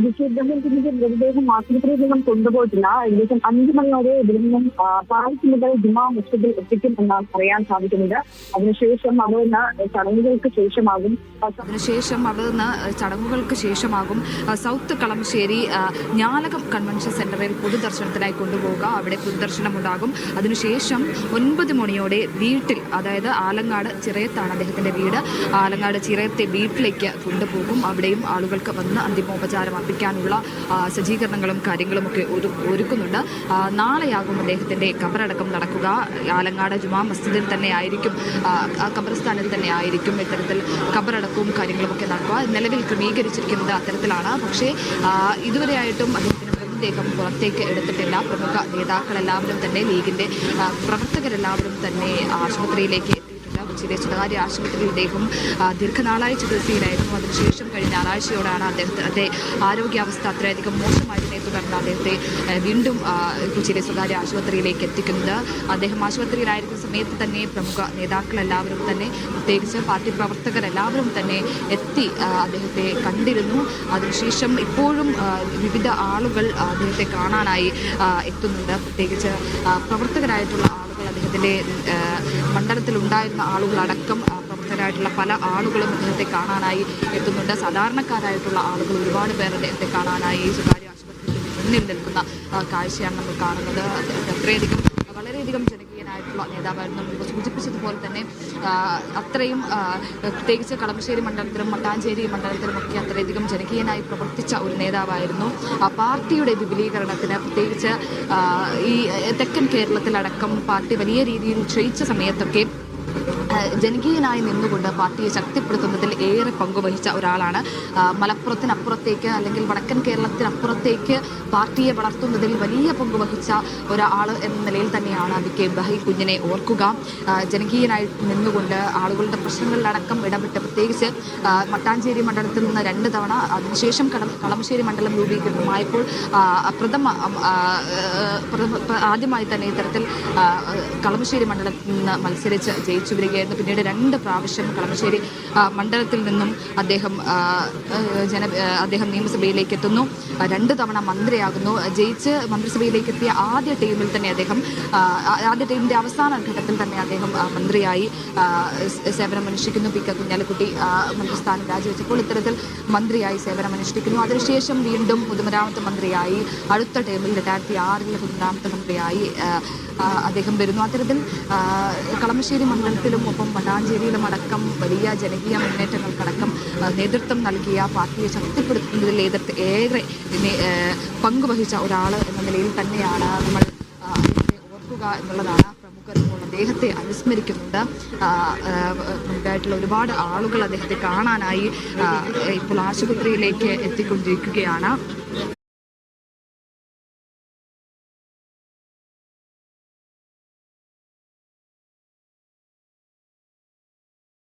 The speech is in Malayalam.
വിശുദ്ധത്തിന്റെ മൃതദേഹം ആശുപത്രിയിൽ നിന്നും കൊണ്ടുപോയിട്ടില്ല. ഏകദേശം 5 മണിയോടെ ഇതിൽ നിന്നും പാരിസ് മുതൽ ജുമാ മസ്ജിദിൽ എത്തിക്കും എന്നാണ് അറിയാൻ സാധിക്കുന്നത്. അതിനുശേഷം അവിടുന്ന് ചടങ്ങുകൾക്ക് ശേഷമാകും സൗത്ത് കളമശ്ശേരി ഞാലകം കൺവെൻഷൻ സെന്ററിൽ പൊതുദർശനത്തിനായി കൊണ്ടുപോവുക. അവിടെ പൊതുദർശനമുണ്ടാകും. അതിനുശേഷം 9 മണിയോടെ വീട്ടിൽ, അതായത് ആലങ്ങാട് ചിറയത്താണ് അദ്ദേഹത്തിന്റെ വീട്, ആലങ്ങാട് ചിറയത്തെ വീട്ടിലേക്ക് കൊണ്ടുപോകും. അവിടെയും ആളുകൾക്ക് വന്ന് അന്തിമോപചാരം അർപ്പിക്കാനുള്ള സജ്ജീകരണങ്ങളും കാര്യങ്ങളും ഒക്കെ ഒരുക്കുന്നുണ്ട്. നാളെയാകും അദ്ദേഹത്തിന്റെ ഖബറടക്കം നടക്കുക. ആലങ്ങാട് ജുമാ മസ്ജിദിൽ തന്നെ ആയിരിക്കും, ഖബർസ്ഥാനിൽ തന്നെ ആയിരിക്കും ഇത്തരത്തിൽ ഖബറടക്കവും കാര്യങ്ങളുമൊക്കെ നടക്കുക. നിലവിൽ ക്രമീകരിച്ചിരിക്കുന്നത് അത്തരത്തിലാണ്. പക്ഷേ ഇതുവരെയായിട്ടും അദ്ദേഹത്തിന് മൃതദേഹം പുറത്തേക്ക് എടുത്തിട്ടില്ല. പ്രമുഖ നേതാക്കളെല്ലാവരും തന്നെ, ലീഗിന്റെ പ്രവർത്തകരെല്ലാവരും തന്നെ ആശുപത്രിയിലേക്ക് കൊച്ചിയിലെ സ്വകാര്യ ആശുപത്രിയിൽ ഇദ്ദേഹം ദീർഘനാളായി ചികിത്സയിലായിരുന്നു. അതിനുശേഷം കഴിഞ്ഞ ഞായറാഴ്ചയോടാണ് അദ്ദേഹത്തിന്റെ ആരോഗ്യാവസ്ഥ അത്രയധികം മോശമായതിനെ തുടർന്ന് അദ്ദേഹത്തെ വീണ്ടും കൊച്ചിയിലെ സ്വകാര്യ ആശുപത്രിയിലേക്ക് എത്തിക്കുന്നത്. അദ്ദേഹം ആശുപത്രിയിലായിരിക്കുന്ന സമയത്ത് തന്നെ പ്രമുഖ നേതാക്കളെല്ലാവരും തന്നെ, പ്രത്യേകിച്ച് പാർട്ടി പ്രവർത്തകരെല്ലാവരും തന്നെ എത്തി അദ്ദേഹത്തെ കണ്ടിരുന്നു. അതിനുശേഷം ഇപ്പോഴും വിവിധ ആളുകൾ അദ്ദേഹത്തെ കാണാനായി എത്തുന്നുണ്ട്. പ്രത്യേകിച്ച് പ്രവർത്തകരായിട്ടുള്ള ആളുകൾ, അദ്ദേഹത്തിന്റെ മണ്ഡലത്തിലുണ്ടായിരുന്ന ആളുകളടക്കം പ്രവർത്തകരായിട്ടുള്ള പല ആളുകളും അദ്ദേഹത്തെ കാണാനായി എത്തുന്നുണ്ട്. സാധാരണക്കാരായിട്ടുള്ള ആളുകൾ ഒരുപാട് പേർ അദ്ദേഹത്തെ കാണാനായി സ്വകാര്യ ആശുപത്രിക്ക് മുന്നിൽ നിൽക്കുന്ന കാഴ്ചയാണ് നമ്മൾ കാണുന്നത്. വളരെയധികം ജനകീയനായിട്ടുള്ള നേതാവായിരുന്നു. മുമ്പ് സൂചിപ്പിച്ചതുപോലെ തന്നെ അത്രയും പ്രത്യേകിച്ച് കളമശ്ശേരി മണ്ഡലത്തിലും മട്ടാഞ്ചേരി മണ്ഡലത്തിലുമൊക്കെ അത്രയധികം ജനകീയനായി പ്രവർത്തിച്ച ഒരു നേതാവായിരുന്നു. പാർട്ടിയുടെ വിപുലീകരണത്തിന്, പ്രത്യേകിച്ച് ഈ തെക്കൻ കേരളത്തിലടക്കം പാർട്ടി വലിയ രീതിയിൽ ക്ഷയിച്ച സമയത്തൊക്കെ ജനകീയനായി നിന്നുകൊണ്ട് പാർട്ടിയെ ശക്തിപ്പെടുത്തുന്നതിൽ ഏറെ പങ്കുവഹിച്ച ഒരാളാണ്. മലപ്പുറത്തിനപ്പുറത്തേക്ക്, അല്ലെങ്കിൽ വടക്കൻ കേരളത്തിനപ്പുറത്തേക്ക് പാർട്ടിയെ വളർത്തുന്നതിൽ വലിയ പങ്കുവഹിച്ച ഒരാൾ എന്ന നിലയിൽ തന്നെയാണ് വി.കെ. ഇബ്രാഹിം കുഞ്ഞിനെ ഓർക്കുക. ജനകീയനായി നിന്നുകൊണ്ട് ആളുകളുടെ പ്രശ്നങ്ങളിലടക്കം ഇടപെട്ട്, പ്രത്യേകിച്ച് മട്ടാഞ്ചേരി മണ്ഡലത്തിൽ നിന്ന് 2 തവണ, അതിനുശേഷം കളമശ്ശേരി മണ്ഡലം രൂപീകൃതമായപ്പോൾ ആദ്യമായി തന്നെ ഇത്തരത്തിൽ കളമശ്ശേരി മണ്ഡലത്തിൽ നിന്ന് മത്സരിച്ച് ജയിച്ചു വരികയായിരുന്നു. പിന്നീട് 2 പ്രാവശ്യം കളമശ്ശേരി മണ്ഡലത്തിൽ നിന്നും അദ്ദേഹം നിയമസഭയിലേക്ക് എത്തുന്നു. 2 തവണ മന്ത്രിയാകുന്നു. ജയിച്ച് മന്ത്രിസഭയിലേക്ക് എത്തിയ ആദ്യ ടീമിൽ തന്നെ ആദ്യ ടീമിന്റെ അവസാന ഘട്ടത്തിൽ തന്നെ അദ്ദേഹം മന്ത്രിയായി സേവനമനുഷ്ഠിക്കുന്നു. പി.കെ. കുഞ്ഞാലിക്കുട്ടി മന്ത്രിസ്ഥാനം രാജിവെച്ചപ്പോൾ ഇത്തരത്തിൽ മന്ത്രിയായി സേവനമനുഷ്ഠിക്കുന്നു. അതിനുശേഷം വീണ്ടും പൊതുമരാമത്ത് മന്ത്രിയായി, അടുത്ത ടീമിൽ 2006 പൊതുമരാമത്ത് മന്ത്രിയായി അദ്ദേഹം വരുന്നു. അത്തരത്തിൽ കളമശ്ശേരി മണ്ഡലത്തിലും ഒപ്പം മട്ടാഞ്ചേരിയിലും അടക്കം വലിയ ജനകീയ മുന്നേറ്റങ്ങൾക്കടക്കം നേതൃത്വം നൽകിയ, പാർട്ടിയെ ശക്തിപ്പെടുത്തുന്നതിൽ ഏറെ പങ്കുവഹിച്ച ഒരാൾ എന്ന നിലയിൽ തന്നെയാണ് നമ്മൾ അദ്ദേഹത്തെ ഓർക്കുക എന്നുള്ളതാണ്. പ്രമുഖർ ഇപ്പോൾ അദ്ദേഹത്തെ അനുസ്മരിക്കുന്നുണ്ട്. പ്രമുഖമായിട്ടുള്ള ഒരുപാട് ആളുകൾ അദ്ദേഹത്തെ കാണാനായി ഇപ്പോൾ ആശുപത്രിയിലേക്ക് എത്തിക്കൊണ്ടിരിക്കുകയാണ്.